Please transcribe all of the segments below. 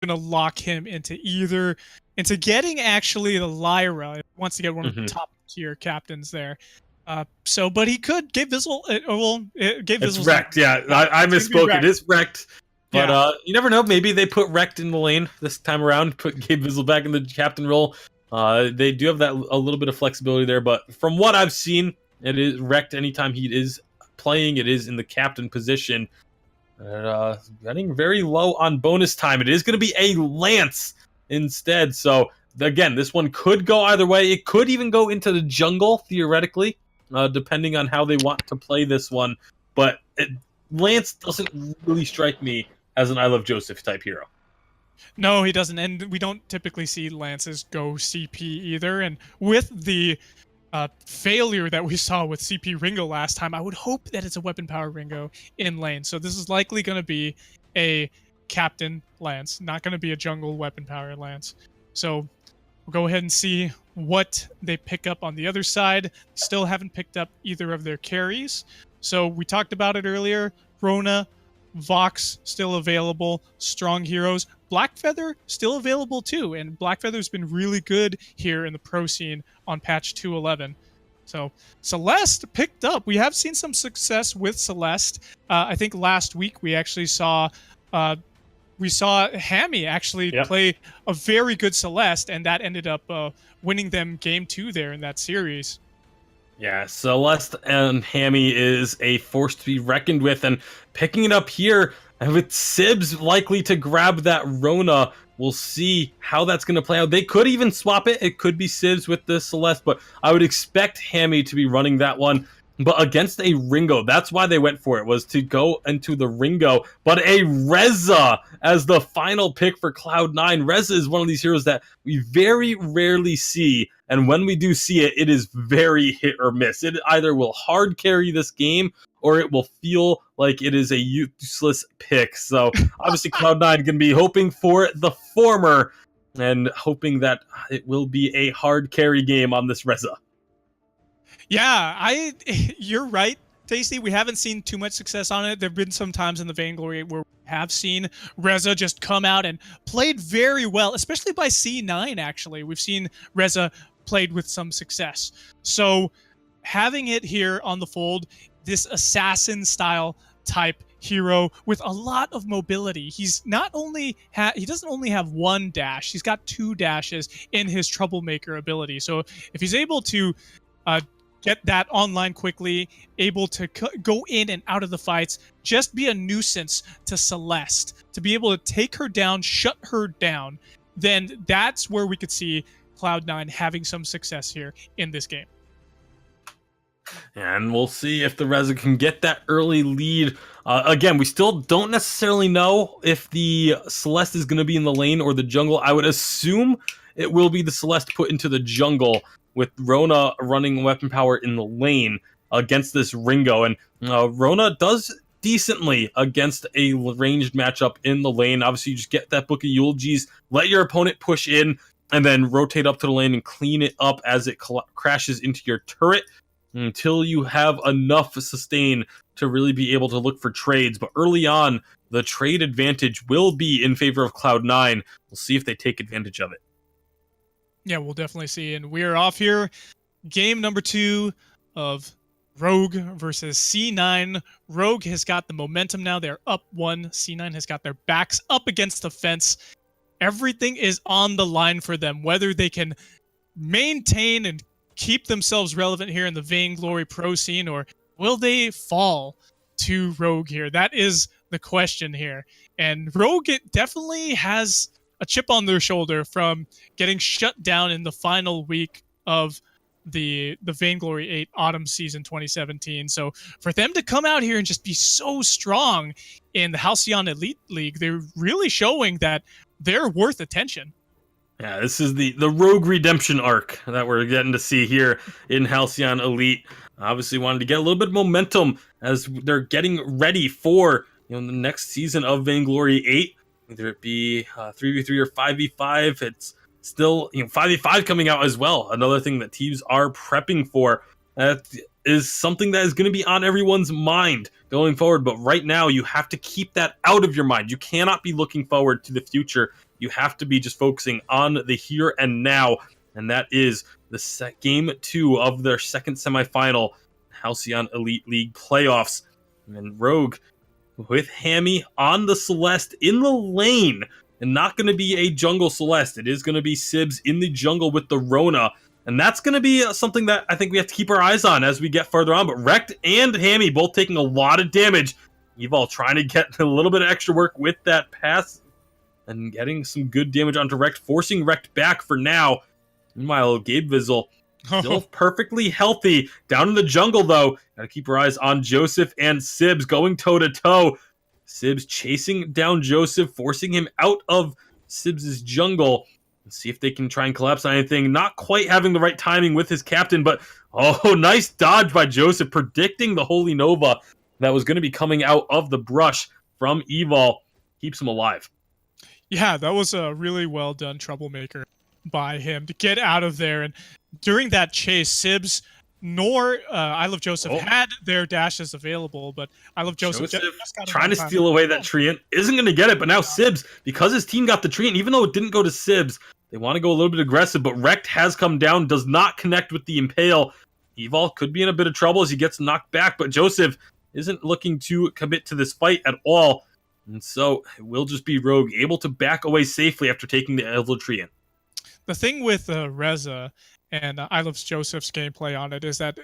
going to lock him into getting actually the Lyra. He wants to get one of the top tier captains there. But he could get Vizzle. Get It's Vizzle's wrecked. Yeah, I misspoke. It is wrecked. But you never know. Maybe they put wrecked in the lane this time around. Put Gabe Vizzle back in the captain role. They do have that a little bit of flexibility there. But from what I've seen, it is wrecked anytime he is playing. It is in the captain position. Getting very low on bonus time. It is going to be a Lance instead. So again, this one could go either way. It could even go into the jungle theoretically, depending on how they want to play this one. But Lance doesn't really strike me as an I Love Joseph type hero. No, he doesn't, and we don't typically see Lances go CP either. And with the failure that we saw with CP Ringo last time, I would hope that it's a weapon power Ringo in lane. So this is likely going to be a captain Lance, not going to be a jungle weapon power Lance. So we'll go ahead and see what they pick up on the other side. Still haven't picked up either of their carries. So we talked about it earlier. Rona, Vox still available, strong heroes. Blackfeather still available too, and Blackfeather's been really good here in the pro scene on patch 211. So Celeste picked up. We have seen some success with Celeste. I think last week we actually saw Hammy actually play a very good Celeste, and that ended up winning them game 2 there in that series. Yeah, Celeste and Hammy is a force to be reckoned with, and picking it up here, and with Sibs likely to grab that Rona, we'll see how that's going to play out. They could even swap it. It could be Sibs with the Celeste, but I would expect Hammy to be running that one. But against a Ringo, that's why they went for it, was to go into the Ringo. But a Reza as the final pick for Cloud9. Reza is one of these heroes that we very rarely see. And when we do see it, it is very hit or miss. It either will hard carry this game, or it will feel like it is a useless pick. So obviously Cloud9 going to be hoping for the former, and hoping that it will be a hard carry game on this Reza. Yeah, you're right, Tasty. We haven't seen too much success on it. There have been some times in the Vainglory where we have seen Reza just come out and played very well, especially by C9, actually. We've seen Reza played with some success. So having it here on the fold, this assassin-style type hero with a lot of mobility. He's not only he doesn't only have one dash, he's got 2 dashes in his Troublemaker ability. So if he's able to get that online quickly, able to go in and out of the fights, just be a nuisance to Celeste, to be able to take her down, shut her down, then that's where we could see Cloud9 having some success here in this game. And we'll see if the Reza can get that early lead. Again, we still don't necessarily know if the Celeste is going to be in the lane or the jungle. I would assume it will be the Celeste put into the jungle, with Rona running weapon power in the lane against this Ringo. And Rona does decently against a ranged matchup in the lane. Obviously, you just get that Book of Eulogies, let your opponent push in, and then rotate up to the lane and clean it up as it crashes into your turret until you have enough sustain to really be able to look for trades. But early on, the trade advantage will be in favor of Cloud9. We'll see if they take advantage of it. Yeah, we'll definitely see. And we're off here. Game number 2 of Rogue versus C9. Rogue has got the momentum now. They're up 1. C9 has got their backs up against the fence. Everything is on the line for them, whether they can maintain and keep themselves relevant here in the Vainglory pro scene, or will they fall to Rogue here? That is the question here. And Rogue definitely has a chip on their shoulder from getting shut down in the final week of the Vainglory 8 autumn season 2017. So for them to come out here and just be so strong in the Halcyon Elite League, they're really showing that they're worth attention. Yeah, this is the Rogue redemption arc that we're getting to see here in Halcyon Elite. Obviously wanted to get a little bit of momentum as they're getting ready for the next season of Vainglory 8. Whether it be 3v3 or 5v5, it's still 5v5 coming out as well. Another thing that teams are prepping for. That is something that is going to be on everyone's mind going forward. But right now, you have to keep that out of your mind. You cannot be looking forward to the future You have to be just focusing on the here and now, and that is the game 2 of their second semifinal Halcyon Elite League playoffs. And Rogue with Hammy on the Celeste in the lane, and not going to be a jungle Celeste. It is going to be Sibs in the jungle with the Rona, and that's going to be something that I think we have to keep our eyes on as we get further on. But Rekt and Hammy both taking a lot of damage. Evil trying to get a little bit of extra work with that pass and getting some good damage onto Rekt, forcing Rekt back for now. Meanwhile, Gabe Vizzle still perfectly healthy. Down in the jungle, though. Gotta keep our eyes on Joseph and Sibs going toe-to-toe. Sibs chasing down Joseph, forcing him out of Sibs' jungle. Let's see if they can try and collapse on anything. Not quite having the right timing with his captain, but oh, nice dodge by Joseph, predicting the Holy Nova that was going to be coming out of the brush from Evil. Keeps him alive. Yeah, that was a really well done troublemaker by him to get out of there. And during that chase, Sibs nor I Love Joseph had their dashes available, but I Love Joseph just got trying to steal away that treant. Isn't going to get it, but now Sibs, because his team got the treant, even though it didn't go to Sibs, they want to go a little bit aggressive, but Rekt has come down, does not connect with the Impale. Evil could be in a bit of trouble as he gets knocked back, but Joseph isn't looking to commit to this fight at all. And so it will just be Rogue able to back away safely after taking the Elder Treant. The thing with Reza and I Love Joseph's gameplay on it is that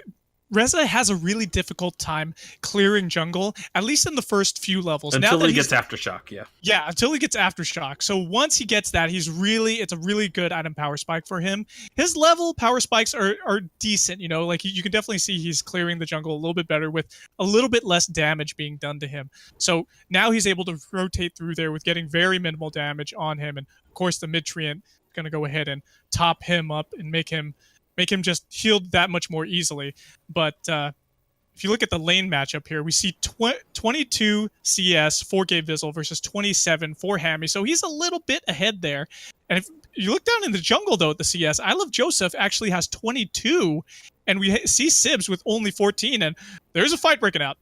Reza has a really difficult time clearing jungle, at least in the first few levels. Until he gets Aftershock, yeah. Yeah, until he gets Aftershock. So once he gets that, it's a really good item power spike for him. His level power spikes are decent, you know, like you can definitely see he's clearing the jungle a little bit better with a little bit less damage being done to him. So now he's able to rotate through there with getting very minimal damage on him. And of course the mid-treant is going to go ahead and top him up and make him just healed that much more easily. But if you look at the lane matchup here, we see 22 CS for Gabe Vizzle versus 27 for Hammy. So he's a little bit ahead there. And if you look down in the jungle, though, at the CS, I Love Joseph actually has 22. And we see Sibs with only 14. And there's a fight breaking out.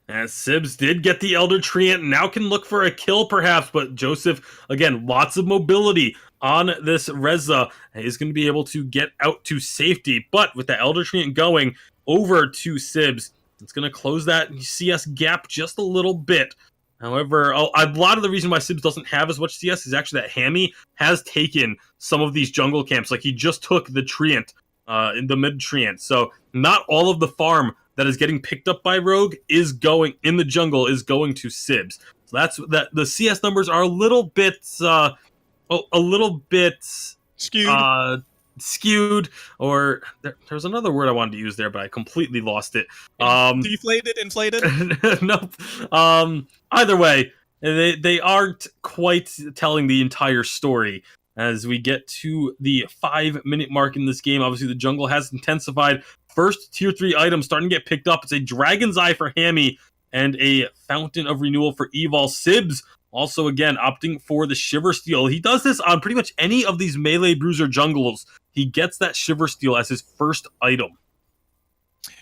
As Sibs did get the Elder Treant, now can look for a kill perhaps, but Joseph, again, lots of mobility on this Reza, is going to be able to get out to safety. But with the Elder Treant going over to Sibs, it's going to close that CS gap just a little bit. However, a lot of the reason why Sibs doesn't have as much CS is actually that Hammy has taken some of these jungle camps. Like, he just took the Treant, in the mid-Treant. So not all of the farm that is getting picked up by Rogue is going in the jungle is going to Sibs. So that's that. The CS numbers are a little bit skewed, or there's another word I wanted to use there, but I completely lost it. Deflated, inflated. Nope. Either way, they aren't quite telling the entire story. As we get to the 5-minute mark in this game, obviously the jungle has intensified. First tier 3 item starting to get picked up. It's a Dragon's Eye for Hammy and a Fountain of Renewal for Evil. Sibs also, again, opting for the Shiver Steel. He does this on pretty much any of these melee bruiser jungles. He gets that Shiver Steel as his first item.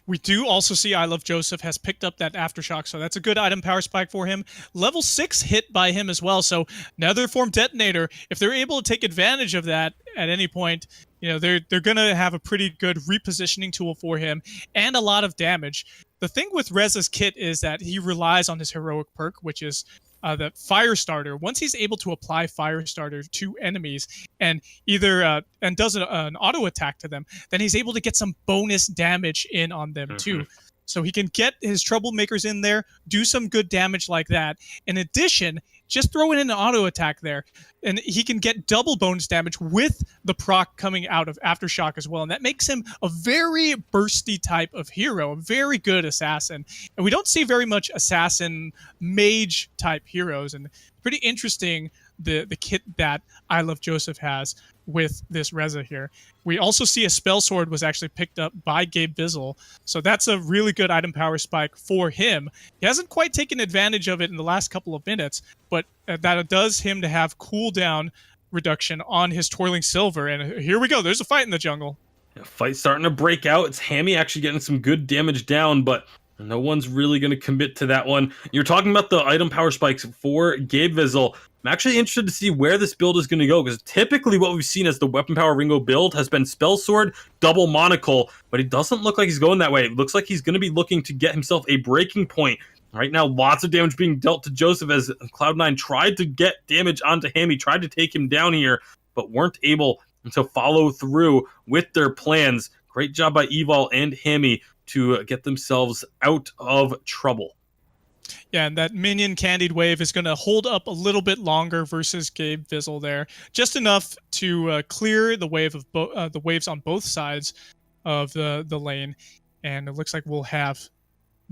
We do also see I Love Joseph has picked up that Aftershock, so that's a good item power spike for him. Level 6 hit by him as well, so Nether Form Detonator, if they're able to take advantage of that at any point, you know, they're going to have a pretty good repositioning tool for him and a lot of damage. The thing with Reza's kit is that he relies on his heroic perk, which is the Firestarter. Once he's able to apply Firestarter to enemies and either and does an auto attack to them, then he's able to get some bonus damage in on them too. So he can get his troublemakers in there, do some good damage like that. In addition, just throw in an auto attack there, and he can get double bonus damage with the proc coming out of Aftershock as well. And that makes him a very bursty type of hero, a very good assassin. And we don't see very much assassin mage type heroes. And pretty interesting the kit that I Love Joseph has with this Reza here. We also see a Spell Sword was actually picked up by Gabe Vizzle, so that's a really good item power spike for him. He hasn't quite taken advantage of it in the last couple of minutes, but that does him to have cooldown reduction on his Toiling Silver, and here we go, there's a fight in the jungle. Fight starting to break out. It's Hammy actually getting some good damage down, but no one's really going to commit to that one. You're talking about the item power spikes for Gabe Vizzle. I'm actually interested to see where this build is going to go, because typically what we've seen as the Weapon Power Ringo build has been Spell Sword, double Monocle, but it doesn't look like he's going that way. It looks like he's going to be looking to get himself a breaking point. Right now, lots of damage being dealt to Joseph as Cloud9 tried to get damage onto him. He tried to take him down here, but weren't able to follow through with their plans. Great job by Evol and Hammy to get themselves out of trouble. Yeah, and that minion Candied Wave is going to hold up a little bit longer versus Gabe Vizzle there, just enough to clear the wave of the waves on both sides of the lane, and it looks like we'll have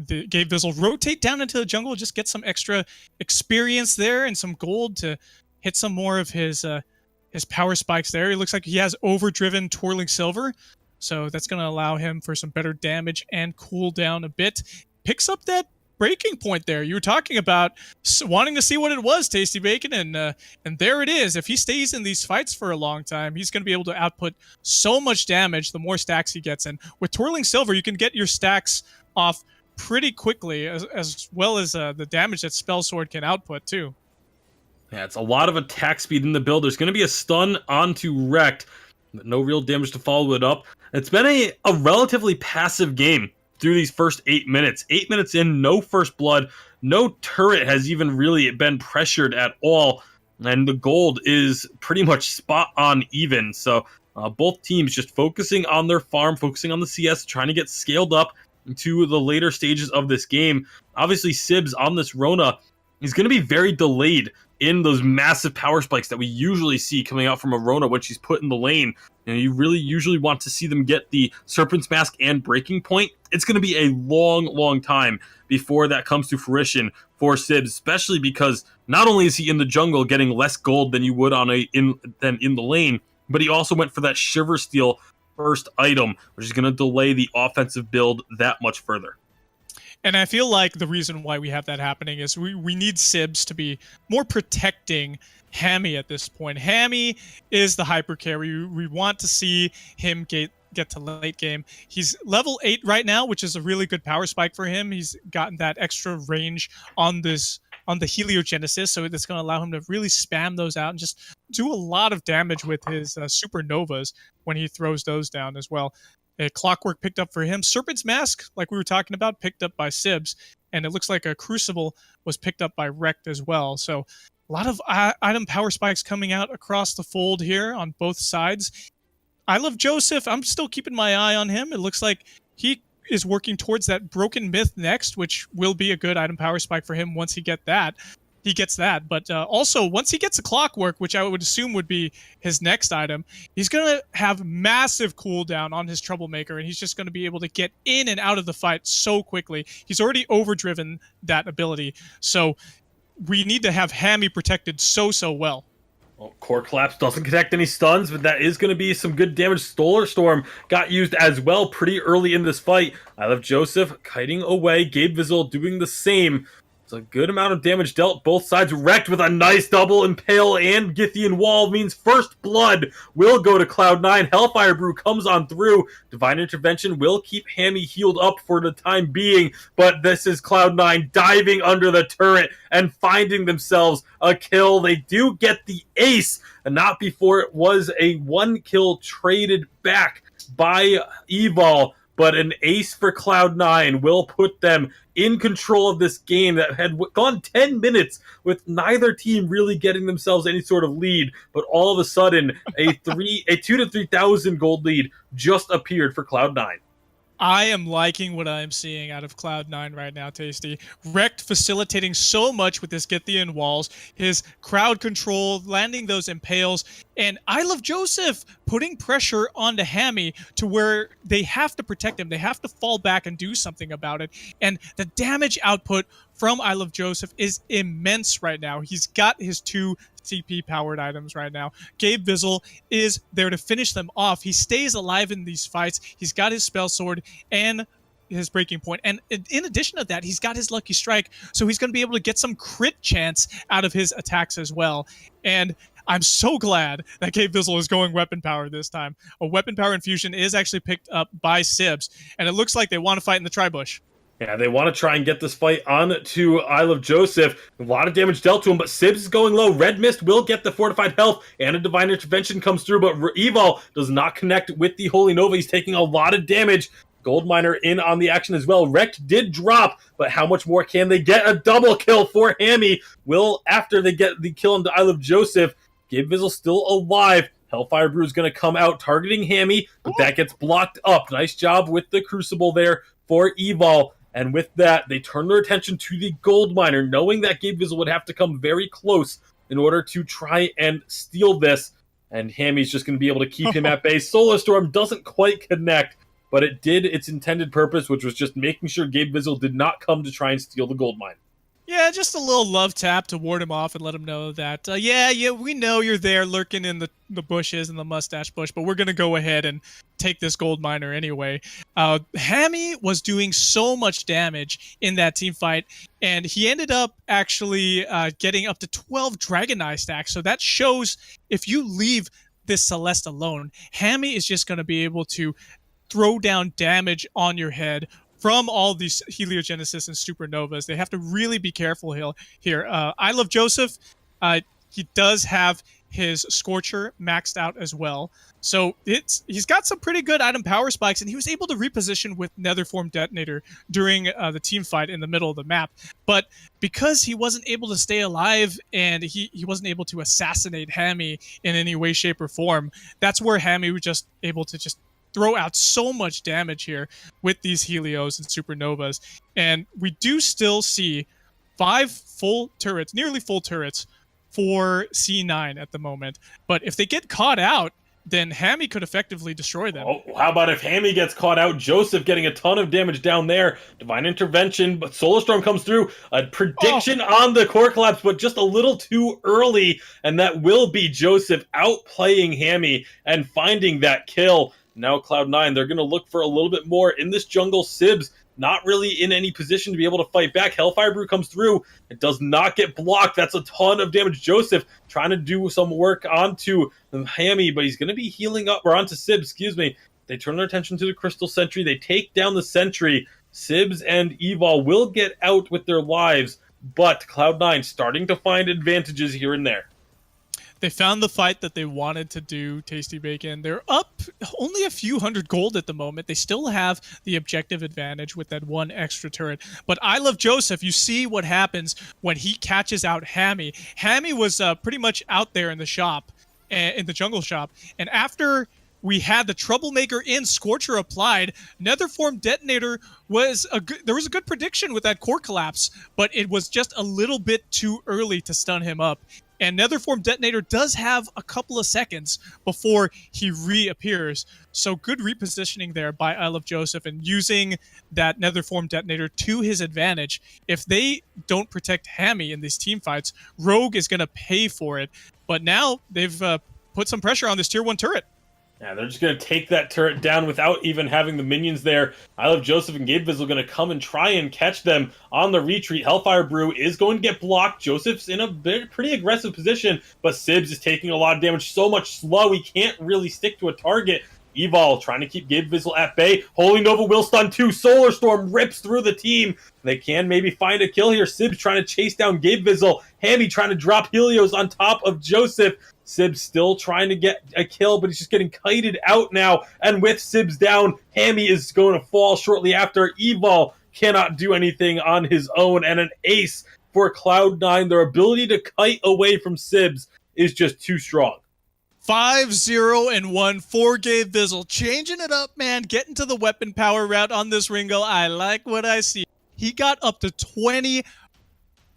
the Gabe Vizzle rotate down into the jungle, just get some extra experience there and some gold to hit some more of his power spikes there. It looks like he has overdriven Twirling Silver, so that's going to allow him for some better damage and cool down a bit. Picks up that breaking point there. You were talking about wanting to see what it was, Tasty Bacon, and there it is. If he stays in these fights for a long time, he's going to be able to output so much damage the more stacks he gets in. With Twirling Silver, you can get your stacks off pretty quickly, as well as the damage that Spell Sword can output too. Yeah, it's a lot of attack speed in the build. There's going to be a stun onto Wrecked, but no real damage to follow it up. It's been a relatively passive game through these first 8 minutes. 8 minutes in, no first blood, no turret has even really been pressured at all, and the gold is pretty much spot on even. So both teams just focusing on their farm, focusing on the CS, trying to get scaled up to the later stages of this game. Obviously, Sibs on this Rona is going to be very delayed in those massive power spikes that we usually see coming out from a Rona when she's put in the lane. You really usually want to see them get the Serpent's Mask and Breaking Point. It's going to be a long time before that comes to fruition for Sibs, especially because not only is he in the jungle getting less gold than you would in the lane, but he also went for that Shiver Steel first item, which is going to delay the offensive build that much further. And I feel like the reason why we have that happening is we need Sibs to be more protecting Hammy at this point. Hammy is the hyper carry. We want to see him get to late game. He's level 8 right now, which is a really good power spike for him. He's gotten that extra range on the Heliogenesis, so it's going to allow him to really spam those out and just do a lot of damage with his supernovas when he throws those down as well. Clockwork picked up for him. Serpent's Mask, like we were talking about, picked up by Sibs, and it looks like a Crucible was picked up by Wrecked as well. So a lot of item power spikes coming out across the fold here on both sides. I love Joseph. I'm still keeping my eye on him. It looks like he is working towards that Broken Myth next, which will be a good item power spike for him once he gets that. But also, once he gets a Clockwork, which I would assume would be his next item, he's going to have massive cooldown on his Troublemaker, and he's just going to be able to get in and out of the fight so quickly. He's already overdriven that ability, so we need to have Hammy protected so well. Well, Core Collapse doesn't connect any stuns, but that is going to be some good damage. Solar Storm got used as well pretty early in this fight. I love Joseph kiting away. Gabe Vizzle doing the same. It's a good amount of damage dealt. Both sides Wrecked with a nice double Impale and Githian Wall means first blood will go to Cloud9. Hellfire Brew comes on through. Divine Intervention will keep Hammy healed up for the time being, but this is Cloud9 diving under the turret and finding themselves a kill. They do get the ace, and not before it was a 1 kill traded back by Evol. But an ace for Cloud9 will put them in control of this game that had gone 10 minutes with neither team really getting themselves any sort of lead. But all of a sudden, a 2 to 3,000 gold lead just appeared for Cloud9. I am liking what I am seeing out of Cloud9 right now, Tasty. Wrecked facilitating so much with his Githian walls, his crowd control, landing those impales, and I love Joseph putting pressure onto Hammy to where they have to protect him. They have to fall back and do something about it. And the damage output from I Love Joseph is immense right now. He's got his 2 CP powered items right now. Gabe Vizzle is there to finish them off. He stays alive in these fights. He's got his Spell Sword and his Breaking Point. And in addition to that, he's got his Lucky Strike. So he's going to be able to get some crit chance out of his attacks as well. And I'm so glad that Gabe Vizzle is going Weapon Power this time. A Weapon Power infusion is actually picked up by Sibs. And it looks like they want to fight in the Tribush. Yeah, they want to try and get this fight on to Isle of Joseph. A lot of damage dealt to him, but Sibs is going low. Red Mist will get the fortified health, and a Divine Intervention comes through, but Evil does not connect with the Holy Nova. He's taking a lot of damage. Goldminer in on the action as well. Wrecked did drop, but how much more can they get? A double kill for Hammy. Will, after they get the kill on the Isle of Joseph, Gabe Vizzle still alive. Hellfire Brew is going to come out targeting Hammy, but that gets blocked up. Nice job with the Crucible there for Evil. And with that, they turn their attention to the Gold Miner, knowing that Gabe Vizzle would have to come very close in order to try and steal this. And Hammy's just going to be able to keep him at bay. Solar Storm doesn't quite connect, but it did its intended purpose, which was just making sure Gabe Vizzle did not come to try and steal the gold mine. Yeah, just a little love tap to ward him off and let him know that, yeah, we know you're there lurking in the bushes and the mustache bush, but we're going to go ahead and take this gold miner anyway. Hammy was doing so much damage in that team fight, and he ended up actually getting up to 12 Dragon Eye stacks, so that shows if you leave this Celeste alone, Hammy is just going to be able to throw down damage on your head from all these heliogenesis and supernovas. They have to really be careful here. I Love Joseph, he does have his Scorcher maxed out as well. So he's got some pretty good item power spikes, and he was able to reposition with Netherform Detonator during the team fight in the middle of the map. But because he wasn't able to stay alive and he wasn't able to assassinate Hammy in any way, shape, or form, that's where Hammy was just able to just throw out so much damage here with these Helios and Supernovas. And we do still see 5 full turrets, nearly full turrets for C9 at the moment. But if they get caught out, then Hammy could effectively destroy them. Oh, how about if Hammy gets caught out? Joseph getting a ton of damage down there. Divine Intervention, but Solar Storm comes through. A prediction on the core collapse, but just a little too early. And that will be Joseph outplaying Hammy and finding that kill. Now Cloud9, they're going to look for a little bit more in this jungle. Sibs not really in any position to be able to fight back. Hellfire Brew comes through. It does not get blocked. That's a ton of damage. Joseph trying to do some work onto Hammy, but he's going to be healing up, or onto Sibs, excuse me. They turn their attention to the Crystal Sentry. They take down the Sentry. Sibs and Evol will get out with their lives, but Cloud9 starting to find advantages here and there. They found the fight that they wanted to do, Tasty Bacon. They're up only a few hundred gold at the moment. They still have the objective advantage with that one extra turret. But I Love Joseph, you see what happens when he catches out Hammy. Hammy was pretty much out there in the shop, in the jungle shop. And after we had the Troublemaker in, Scorcher applied, Netherform Detonator was there was a good prediction with that core collapse, but it was just a little bit too early to stun him up. And Netherform Detonator does have a couple of seconds before he reappears. So good repositioning there by I Love Joseph and using that Netherform Detonator to his advantage. If they don't protect Hammy in these team fights, Rogue is going to pay for it. But now they've put some pressure on this tier 1 turret. Yeah, they're just going to take that turret down without even having the minions there. I Love Joseph and Gabe Vizzle going to come and try and catch them on the retreat. Hellfire Brew is going to get blocked. Joseph's in a pretty aggressive position, but Sibs is taking a lot of damage. So much slow, he can't really stick to a target. Evol trying to keep Gabe Vizzle at bay. Holy Nova will stun too. Solar Storm rips through the team. They can maybe find a kill here. Sibs trying to chase down Gabe Vizzle. Hammy trying to drop Helios on top of Joseph. Sibs still trying to get a kill, but he's just getting kited out now. And with Sibs down, Hammy is going to fall shortly after. Evol cannot do anything on his own. And an ace for Cloud9. Their ability to kite away from Sibs is just too strong. 5-0-1 for Gabe Vizzle. Changing it up, man. Getting to the weapon power route on this Ringo. I like what I see. He got up to 20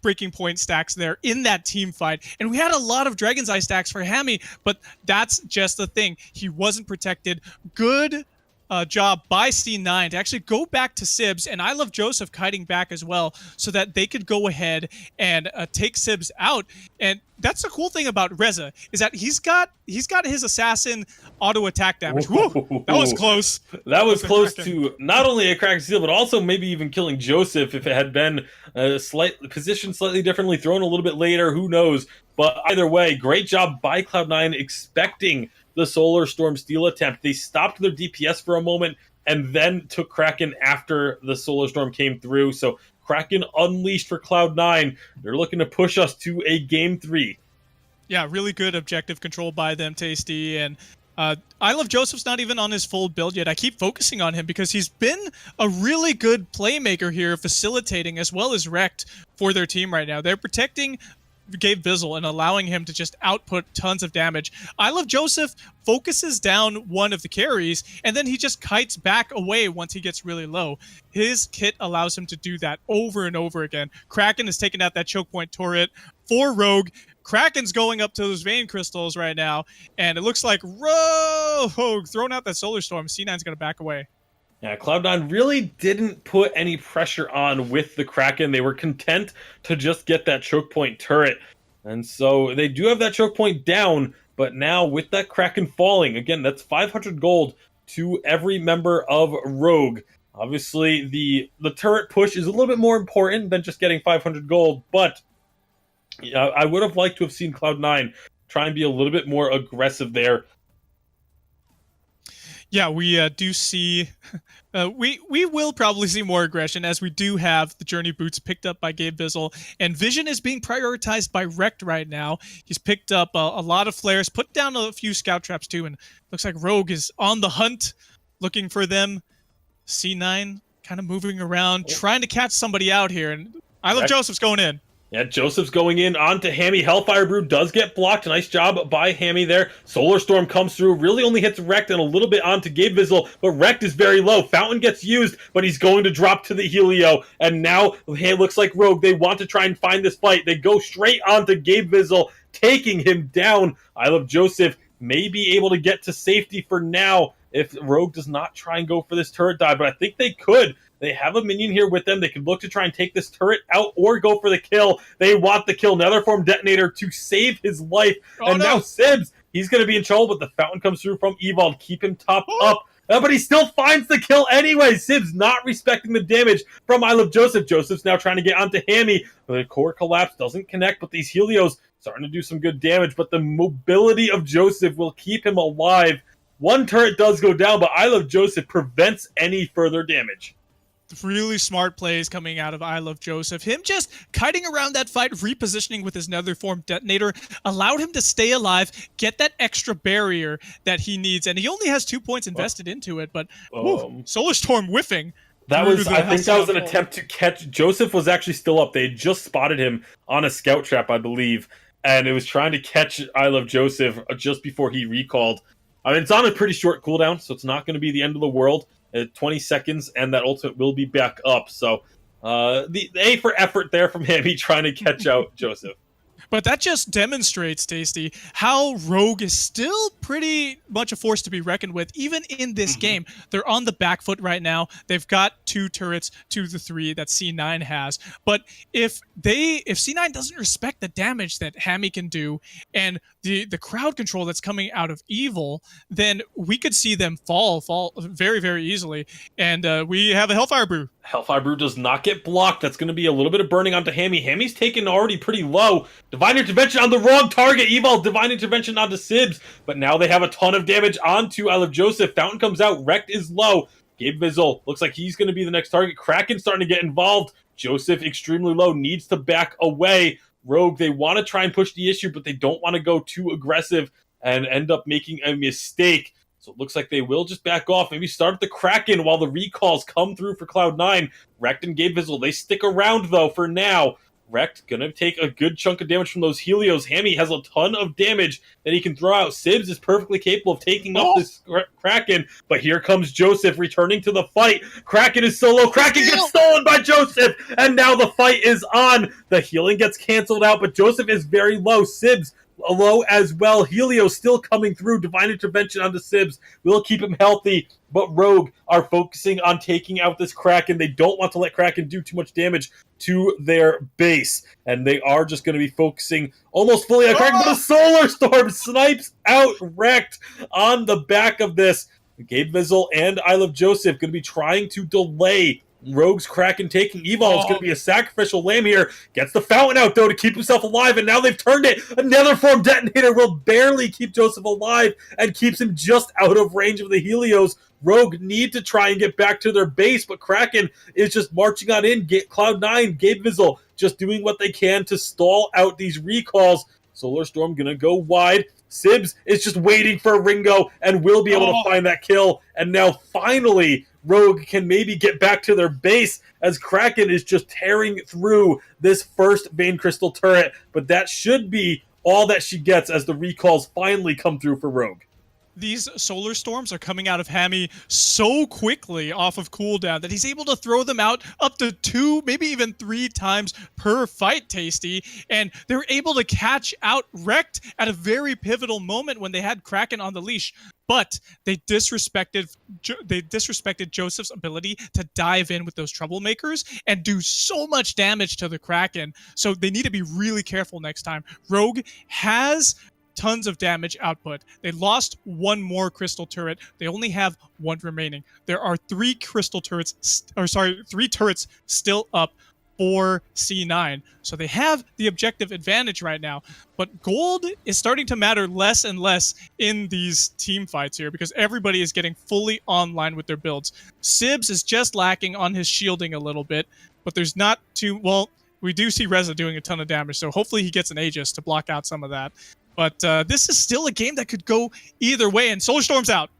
breaking point stacks there in that team fight. And we had a lot of Dragon's Eye stacks for Hammy, but that's just the thing. He wasn't protected. Good job by C9 to actually go back to Sibs, and I Love Joseph kiting back as well so that they could go ahead and take Sibs out. And that's the cool thing about Reza, is that he's got his assassin auto attack damage. Woo, that was close. That was close to not only a cracked seal, but also maybe even killing Joseph if it had been positioned slightly differently, thrown a little bit later. Who knows? But either way, great job by Cloud9 expecting the Solar Storm steal attempt. They stopped their DPS for a moment, and then took Kraken after the Solar Storm came through. So Kraken unleashed for Cloud9. They're looking to push us to a game 3. Yeah, really good objective control by them, Tasty. And I Love Joseph's not even on his full build yet. I keep focusing on him because he's been a really good playmaker here, facilitating as well as wrecked for their team right now. They're protecting Gabe Bizzle and allowing him to just output tons of damage. I Love Joseph focuses down one of the carries, and then he just kites back away once he gets really low. His kit allows him to do that over and over again. Kraken has taken out that choke point turret for Rogue. Kraken's going up to those vein crystals right now, and it looks like Rogue throwing out that Solar Storm. C9's going to back away. Yeah, Cloud9 really didn't put any pressure on with the Kraken. They were content to just get that choke point turret. And so they do have that choke point down, but now with that Kraken falling, again, that's 500 gold to every member of Rogue. Obviously, the turret push is a little bit more important than just getting 500 gold, but I would have liked to have seen Cloud9 try and be a little bit more aggressive there. Yeah, we do see. We will probably see more aggression as we do have the Journey Boots picked up by Gabe Bizzle, and Vision is being prioritized by Rekt right now. He's picked up a lot of flares, put down a few scout traps too, and looks like Rogue is on the hunt, looking for them. C9 kind of moving around, trying to catch somebody out here, and I Love Joseph's going in. Yeah, Joseph's going in onto Hammy. Hellfire Brew does get blocked. Nice job by Hammy there. Solar Storm comes through. Really only hits Rekt and a little bit onto Gabe Bizzle, but Rekt is very low. Fountain gets used, but he's going to drop to the Helio. And now it looks like Rogue, they want to try and find this fight. They go straight onto Gabe Bizzle, taking him down. I Love Joseph may be able to get to safety for now if Rogue does not try and go for this turret dive, but I think they could. They have a minion here with them. They could look to try and take this turret out or go for the kill. They want the kill. Nether Form Detonator to save his life. Now Sibs, he's going to be in trouble, but the Fountain comes through from Evil to keep him topped up. But he still finds the kill anyway. Sibs not respecting the damage from I Love Joseph. Joseph's now trying to get onto Hammy. The core collapse doesn't connect, but these Helios starting to do some good damage. But the mobility of Joseph will keep him alive. One turret does go down, but I Love Joseph prevents any further damage. Really smart plays coming out of I Love Joseph. Him just kiting around that fight, repositioning with his Nether Form Detonator, allowed him to stay alive, get that extra barrier that he needs. And he only has 2 points invested into it, but Solar Storm whiffing. I think that was an attempt to catch. Joseph was actually still up. They had just spotted him on a scout trap, I believe. And it was trying to catch I Love Joseph just before he recalled. I mean, it's on a pretty short cooldown, so it's not going to be the end of the world. 20 seconds, and that ultimate will be back up. So, the A for effort there from him, he trying to catch out Joseph. But that just demonstrates, Tasty, how Rogue is still pretty much a force to be reckoned with, even in this game. They're on the back foot right now. They've got 2 turrets to the 3 that C9 has. But if C9 doesn't respect the damage that Hammy can do and the crowd control that's coming out of Evil, then we could see them fall very, very easily. And we have a Hellfire Brew. Hellfire Brew does not get blocked. That's going to be a little bit of burning onto Hammy. Hammy's taken already pretty low. Divine Intervention on the wrong target. Evil Divine Intervention onto Sibs. But now they have a ton of damage onto I Love Joseph. Fountain comes out. Rekt is low. Gabe Bizzle looks like he's going to be the next target. Kraken starting to get involved. Joseph extremely low. Needs to back away. Rogue, they want to try and push the issue, but they don't want to go too aggressive and end up making a mistake. So it looks like they will just back off. Maybe start at the Kraken while the recalls come through for Cloud9. Rekt and Gabe Bizzle, they stick around, though, for now. Rekt gonna take a good chunk of damage from those Helios. Hammy has a ton of damage that he can throw out. Sibs is perfectly capable of taking up this Kraken, but here comes Joseph returning to the fight. Kraken is so low. Kraken gets stolen by Joseph, and now the fight is on. The healing gets canceled out, but Joseph is very low. Sibs low as well. Helio still coming through. Divine Intervention onto Sibs will keep him healthy, but Rogue are focusing on taking out this Kraken. They don't want to let Kraken do too much damage to their base, and they are just going to be focusing almost fully on Kraken, but a Solar Storm snipes out Rekt on the back of this. Gabe Bizzle and I Love Joseph going to be trying to delay Rogue's Kraken taking Evil. It's going Oh, to be a sacrificial lamb here. Gets the fountain out, though, to keep himself alive, and now they've turned it. Another form detonator will barely keep Joseph alive and keeps him just out of range of the Helios. Rogue need to try and get back to their base, but Kraken is just marching on in. Cloud9, Gabe Vizzle just doing what they can to stall out these recalls. Solar Storm gonna go wide. Sibs is just waiting for Ringo and will be able to find that kill. And now finally, Rogue can maybe get back to their base as Kraken is just tearing through this first Vein Crystal turret. But that should be all that she gets as the recalls finally come through for Rogue. These solar storms are coming out of Hammy so quickly off of cooldown that he's able to throw them out up to 2, maybe even 3 times per fight, Tasty. And they're able to catch out Wrecked at a very pivotal moment when they had Kraken on the leash. But they disrespected Joseph's ability to dive in with those troublemakers and do so much damage to the Kraken. So they need to be really careful next time. Rogue has tons of damage output. They lost 1 more crystal turret. They only have 1 remaining. There are 3 crystal turrets, 3 turrets still up for C9. So they have the objective advantage right now. But gold is starting to matter less and less in these team fights here because everybody is getting fully online with their builds. Sibs is just lacking on his shielding a little bit, but there's not too, well, we do see Reza doing a ton of damage, so hopefully he gets an Aegis to block out some of that. But this is still a game that could go either way, and Solar Storm's out.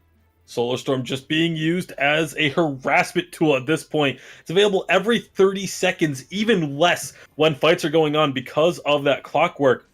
Solar Storm just being used as a harassment tool at this point. It's available every 30 seconds, even less when fights are going on because of that clockwork.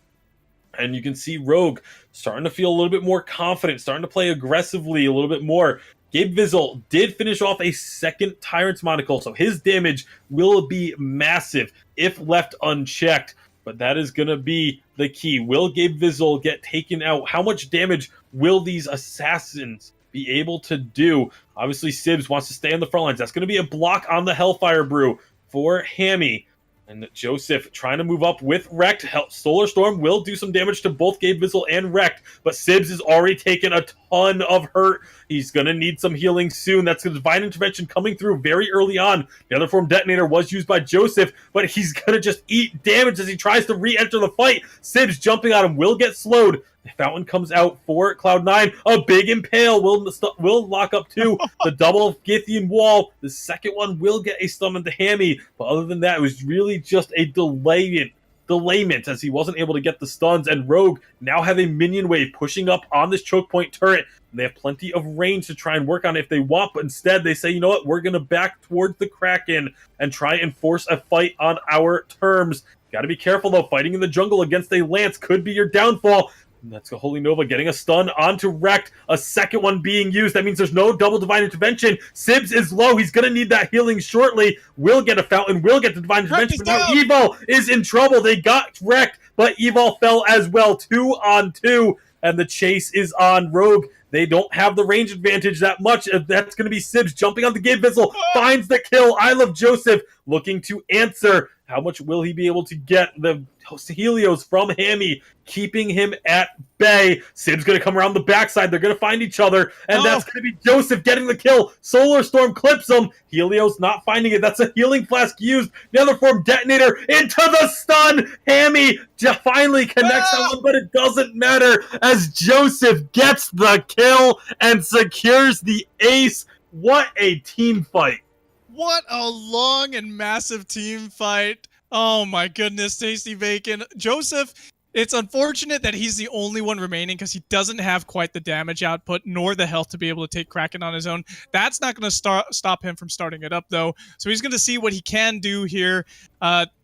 And you can see Rogue starting to feel a little bit more confident, starting to play aggressively a little bit more. Gabe Vizzle did finish off a second Tyrant's Monocle, so his damage will be massive if left unchecked. But that is going to be the key. Will Gabe Vizzle get taken out? How much damage will these assassins be able to do? Obviously, Sibs wants to stay on the front lines. That's going to be a block on the Hellfire Brew for Hammy. And Joseph trying to move up with Wrecked. Solar Storm will do some damage to both Gabe Vizzle and Wrecked, but Sibs has already taken a ton of hurt. He's going to need some healing soon. That's a Divine Intervention coming through very early on. The other form detonator was used by Joseph, but he's going to just eat damage as he tries to re-enter the fight. Sibs jumping on him will get slowed. The fountain comes out for Cloud9. A big impale will lock up too. The double Githian wall. The second one will get a stun into Hammy. But other than that, it was really just a delayment as he wasn't able to get the stuns. And Rogue now have a minion wave pushing up on this choke point turret. And they have plenty of range to try and work on it if they want. But instead, they say, you know what? We're going to back towards the Kraken and try and force a fight on our terms. Got to be careful, though. Fighting in the jungle against a Lance could be your downfall. And that's Holy Nova getting a stun onto Wrecked. A second one being used. That means there's no double Divine Intervention. Sibs is low. He's going to need that healing shortly. Will get a fountain. Will get the Divine Intervention. But now Evil is in trouble. They got Wrecked, but Evil fell as well. 2 on 2. And the chase is on. Rogue, they don't have the range advantage that much. That's going to be Sibs jumping on the Gabe Vizzle. Finds the kill. I Love Joseph looking to answer. How much will he be able to get? The Helios from Hammy, keeping him at bay. Sib's going to come around the backside. They're going to find each other, and that's going to be Joseph getting the kill. Solar Storm clips him. Helios not finding it. That's a healing flask used. The other form detonator into the stun. Hammy finally connects that one, but it doesn't matter as Joseph gets the kill and secures the ace. What a team fight. What a long and massive team fight. Oh my goodness, Tasty Bacon. Joseph, it's unfortunate that he's the only one remaining because he doesn't have quite the damage output nor the health to be able to take Kraken on his own. That's not going to stop him from starting it up, though. So he's going to see what he can do here.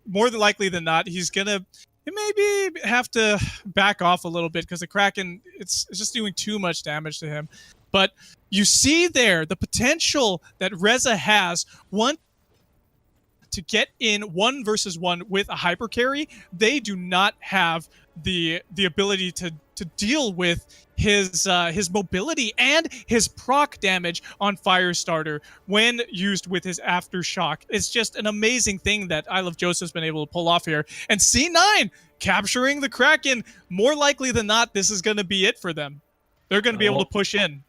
More than likely than not, he's going to maybe have to back off a little bit because the Kraken, it's just doing too much damage to him. But you see there the potential that Reza has. One, to get in 1 versus 1 with a hyper carry. They do not have the ability to deal with his mobility and his proc damage on Firestarter when used with his Aftershock. It's just an amazing thing that I Love Joseph's been able to pull off here. And C9 capturing the Kraken. More likely than not, this is going to be it for them. They're going to be able to push in.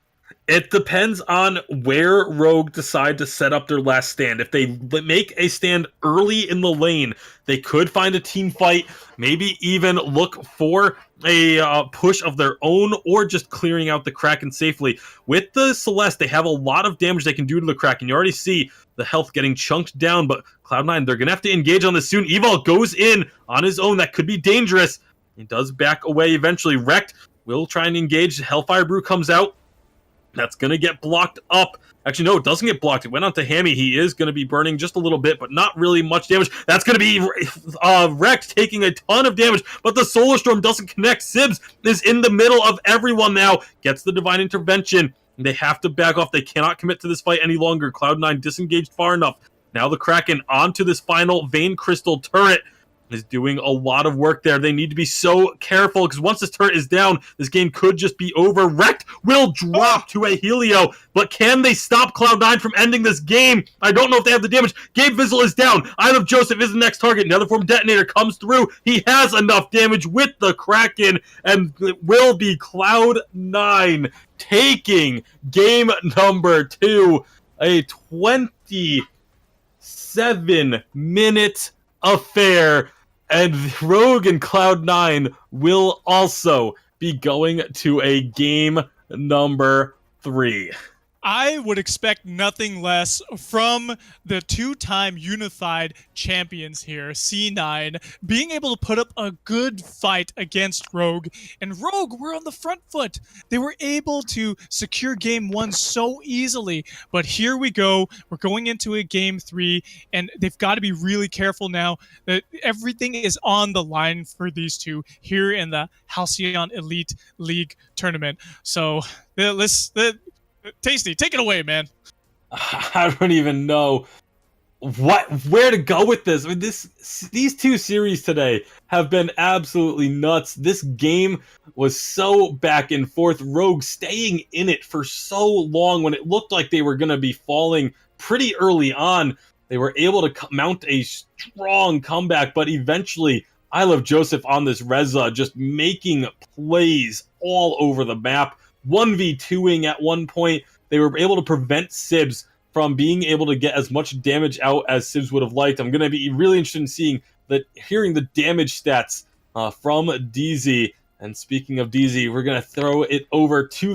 It depends on where Rogue decide to set up their last stand. If they make a stand early in the lane, they could find a team fight, maybe even look for a push of their own, or just clearing out the Kraken safely. With the Celeste, they have a lot of damage they can do to the Kraken. You already see the health getting chunked down, but Cloud9, they're going to have to engage on this soon. Evil goes in on his own. That could be dangerous. He does back away eventually. Wrecked will try and engage. Hellfire Brew comes out. That's going to get blocked up. Actually, no, it doesn't get blocked. It went on to Hammy. He is going to be burning just a little bit, but not really much damage. That's going to be Wrecked, taking a ton of damage, but the Solar Storm doesn't connect. Sibs is in the middle of everyone now. Gets the Divine Intervention. They have to back off. They cannot commit to this fight any longer. Cloud9 disengaged far enough. Now the Kraken onto this final Vein Crystal turret. Is doing a lot of work there. They need to be so careful, because once this turret is down, this game could just be over. Wrecked will drop to a Helio, but can they stop Cloud9 from ending this game? I don't know if they have the damage. Gabe Vizzle is down. I Love Joseph is the next target. Another form detonator comes through. He has enough damage with the Kraken, and it will be Cloud9 taking game number 2. A 27-minute affair, and Rogue and Cloud9 will also be going to a game number 3. I would expect nothing less from the two-time unified champions here, C9, being able to put up a good fight against Rogue. And Rogue were on the front foot. They were able to secure game 1 so easily. But here we go. We're going into a game 3, and they've got to be really careful now that everything is on the line for these two here in the Halcyon Elite League tournament. So Tasty, take it away, man. I don't even know where to go with this. I mean, these two series today have been absolutely nuts. This game was so back and forth. Rogue staying in it for so long when it looked like they were going to be falling pretty early on. They were able to mount a strong comeback, but eventually I Love Joseph on this Reza just making plays all over the map. 1v2ing at one point. They were able to prevent Sibs from being able to get as much damage out as Sibs would have liked. I'm going to be really interested in hearing the damage stats from DZ. And speaking of DZ, we're going to throw it over to